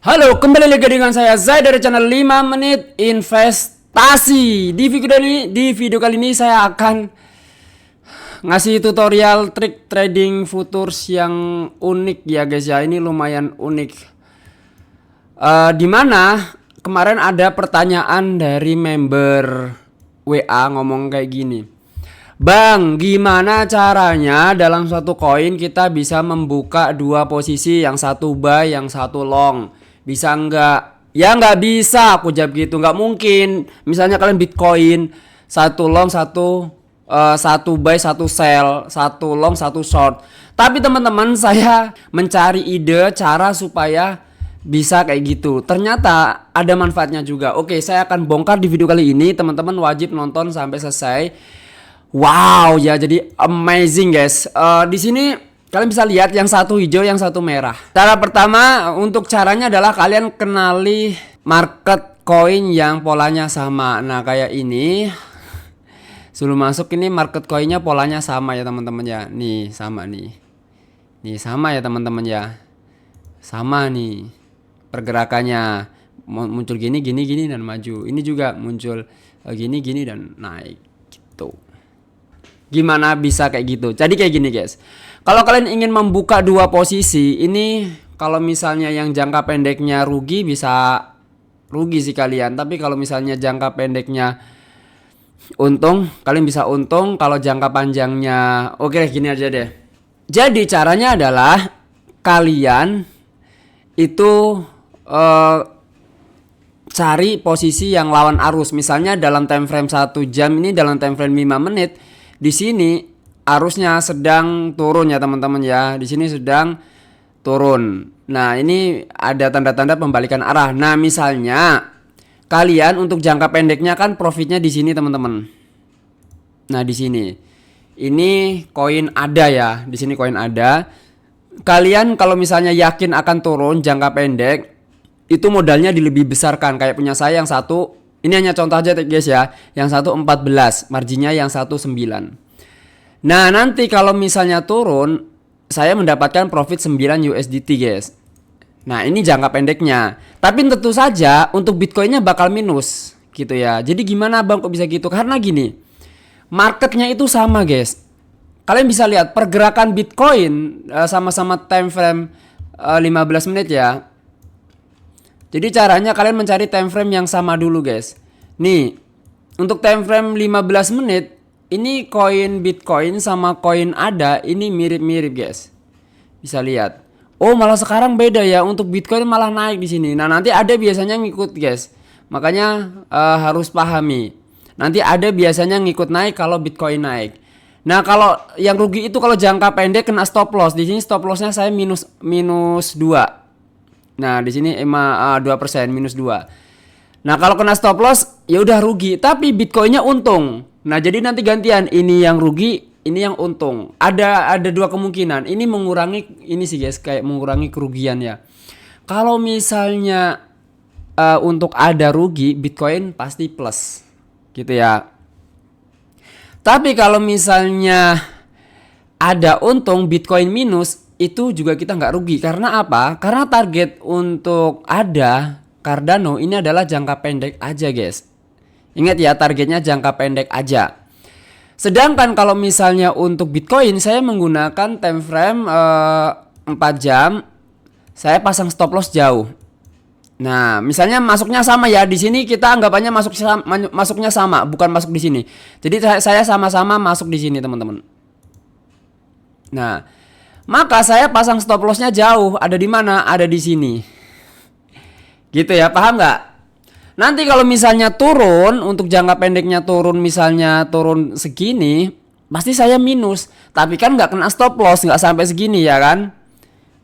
Halo, kembali lagi dengan saya Zai dari channel 5 menit investasi. Di video kali ini saya akan ngasih tutorial trik trading futures yang unik ya guys ya. Ini lumayan unik. Dimana kemarin ada pertanyaan dari member WA ngomong kayak gini. Bang, gimana caranya dalam suatu koin kita bisa membuka dua posisi, yang satu buy, yang satu long? Bisa nggak? Ya nggak bisa, aku jawab gitu, nggak mungkin. Misalnya kalian Bitcoin, satu long, satu buy, satu sell, satu long, satu short. Tapi teman-teman, saya mencari ide cara supaya bisa kayak gitu. Ternyata ada manfaatnya juga. Oke, saya akan bongkar di video kali ini. Teman-teman wajib nonton sampai selesai. Wow, ya jadi amazing guys. Di sini kalian bisa lihat yang satu hijau, yang satu merah. Cara pertama untuk caranya adalah kalian kenali market coin yang polanya sama. Nah kayak ini. Sebelum masuk ini market coinnya polanya sama ya teman-teman ya. Nih sama nih. Nih sama ya teman-teman ya. Sama nih pergerakannya. Muncul gini dan maju. Ini juga muncul gini dan naik gitu. Gimana bisa kayak gitu? Jadi kayak gini guys. Kalau kalian ingin membuka dua posisi, ini kalau misalnya yang jangka pendeknya rugi bisa rugi sih kalian. Tapi kalau misalnya jangka pendeknya untung, kalian bisa untung. Kalau jangka panjangnya oke, gini aja deh. Jadi caranya adalah kalian itu cari posisi yang lawan arus. Misalnya dalam time frame 1 jam ini, dalam time frame 5 menit. Di sini arusnya sedang turun ya teman-teman ya. Di sini sedang turun. Nah, ini ada tanda-tanda pembalikan arah. Nah, misalnya kalian untuk jangka pendeknya kan profitnya di sini teman-teman. Nah, di sini. Ini koin ada ya. Di sini koin ada. Kalian kalau misalnya yakin akan turun jangka pendek, itu modalnya dilebih besarkan. Kayak punya saya yang satu. Ini hanya contoh aja guys ya. Yang satu 14, marginnya yang satu 9. Nah nanti kalau misalnya turun, saya mendapatkan profit 9 USDT guys. Nah ini jangka pendeknya. Tapi tentu saja untuk Bitcoinnya bakal minus gitu ya. Jadi gimana bang kok bisa gitu? Karena gini, marketnya itu sama guys. Kalian bisa lihat pergerakan Bitcoin sama-sama time frame 15 menit ya. Jadi caranya kalian mencari time frame yang sama dulu guys. Nih, untuk time frame 15 menit, ini koin Bitcoin sama koin ADA ini mirip-mirip guys. Bisa lihat. Oh, malah sekarang beda ya. Untuk Bitcoin malah naik di sini. Nah, nanti ada biasanya ngikut guys. Makanya harus pahami. Nanti ada biasanya ngikut naik kalau Bitcoin naik. Nah, kalau yang rugi itu kalau jangka pendek kena stop loss. Di sini stop lossnya saya minus 2. Nah, di sini 2%, minus 2. Nah, kalau kena stop loss ya udah rugi, tapi Bitcoinnya untung. Nah, jadi nanti gantian, ini yang rugi, ini yang untung. Ada dua kemungkinan. Ini mengurangi ini sih guys, kayak mengurangi kerugian ya. Kalau misalnya untuk ada rugi, Bitcoin pasti plus. Gitu ya. Tapi kalau misalnya ada untung, Bitcoin minus, itu juga kita nggak rugi. Karena apa? Karena target untuk ada Cardano ini adalah jangka pendek aja guys. Ingat ya, targetnya jangka pendek aja. Sedangkan kalau misalnya untuk Bitcoin, saya menggunakan time frame 4 jam. Saya pasang stop loss jauh. Nah, misalnya masuknya sama ya. Di sini kita anggapannya masuknya sama, bukan masuk di sini. Jadi saya sama-sama masuk di sini teman-teman. Nah, maka saya pasang stop lossnya jauh. Ada di mana? Ada di sini. Gitu ya, paham nggak? Nanti kalau misalnya turun, untuk jangka pendeknya turun, misalnya turun segini, pasti saya minus. Tapi kan nggak kena stop loss, nggak sampai segini ya kan?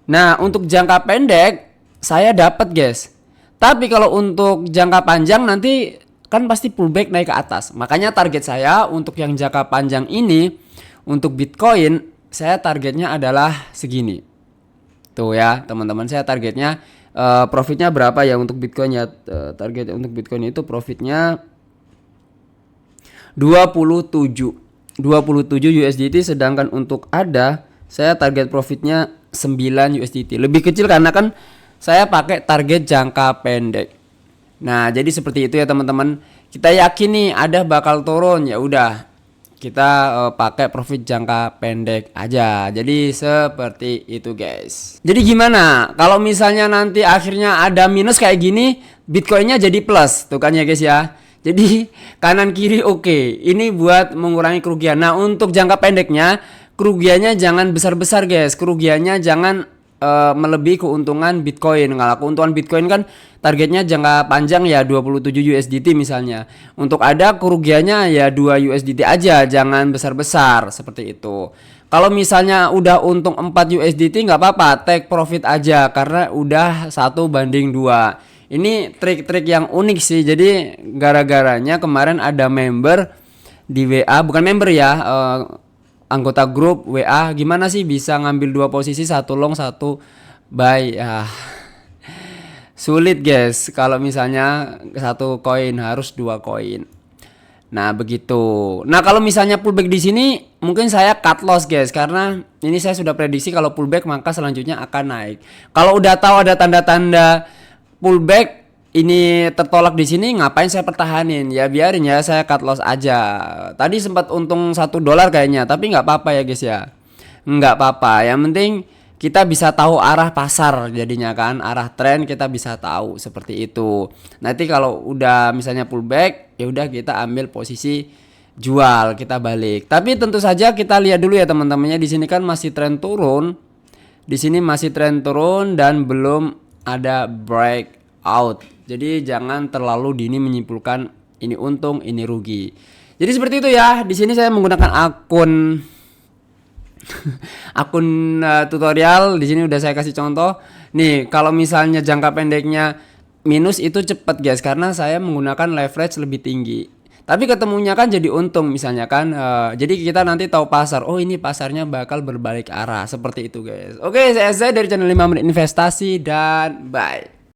Nah, untuk jangka pendek saya dapat guys. Tapi kalau untuk jangka panjang nanti kan pasti pullback naik ke atas. Makanya target saya untuk yang jangka panjang ini, untuk Bitcoin, saya targetnya adalah segini. Tuh ya teman-teman, saya targetnya profitnya berapa ya untuk Bitcoin ya. Target untuk Bitcoin itu profitnya 27 USDT. Sedangkan untuk ADA saya target profitnya 9 USDT. Lebih kecil karena kan saya pakai target jangka pendek. Nah, jadi seperti itu ya teman-teman. Kita yakin nih ada bakal turun, ya udah kita pakai profit jangka pendek aja. Jadi seperti itu guys. Jadi gimana kalau misalnya nanti akhirnya ada minus kayak gini, Bitcoinnya jadi plus tuh kan ya guys ya. Jadi kanan kiri oke. Ini buat mengurangi kerugian. Nah, untuk jangka pendeknya kerugiannya jangan besar-besar guys. Kerugiannya jangan melebihi keuntungan Bitcoin. Kalau keuntungan Bitcoin kan targetnya jangka panjang ya 27 USDT misalnya. Untuk ada kerugiannya ya 2 USDT aja, jangan besar-besar seperti itu. Kalau misalnya udah untung 4 USDT nggak apa-apa, take profit aja karena udah 1:2. Ini trik-trik yang unik sih. Jadi gara-garanya kemarin ada member di WA, bukan member ya, anggota grup WA, gimana sih bisa ngambil 2 posisi, 1 long 1 buy ya. Sulit guys kalau misalnya 1 koin, harus 2 koin. Nah begitu. Nah kalau misalnya pullback di sini mungkin saya cut loss guys, karena ini saya sudah prediksi kalau pullback maka selanjutnya akan naik. Kalau udah tahu ada tanda-tanda pullback ini tertolak di sini, ngapain saya pertahanin? Ya biarin ya, saya cut loss aja. Tadi sempat untung $1 kayaknya, tapi nggak apa-apa ya guys ya. Nggak apa-apa. Yang penting kita bisa tahu arah pasar jadinya kan, arah tren kita bisa tahu seperti itu. Nanti kalau udah misalnya pullback, ya udah kita ambil posisi jual, kita balik. Tapi tentu saja kita lihat dulu ya teman-temannya, di sini kan masih tren turun. Di sini masih tren turun dan belum ada breakout. Jadi jangan terlalu dini menyimpulkan ini untung, ini rugi. Jadi seperti itu ya. Di sini saya menggunakan akun tutorial. Di sini udah saya kasih contoh. Nih, kalau misalnya jangka pendeknya minus itu cepat guys, karena saya menggunakan leverage lebih tinggi. Tapi ketemunya kan jadi untung misalnya kan. Jadi kita nanti tahu pasar. Oh, ini pasarnya bakal berbalik arah. Seperti itu guys. Oke, saya dari channel 5 menit investasi dan bye.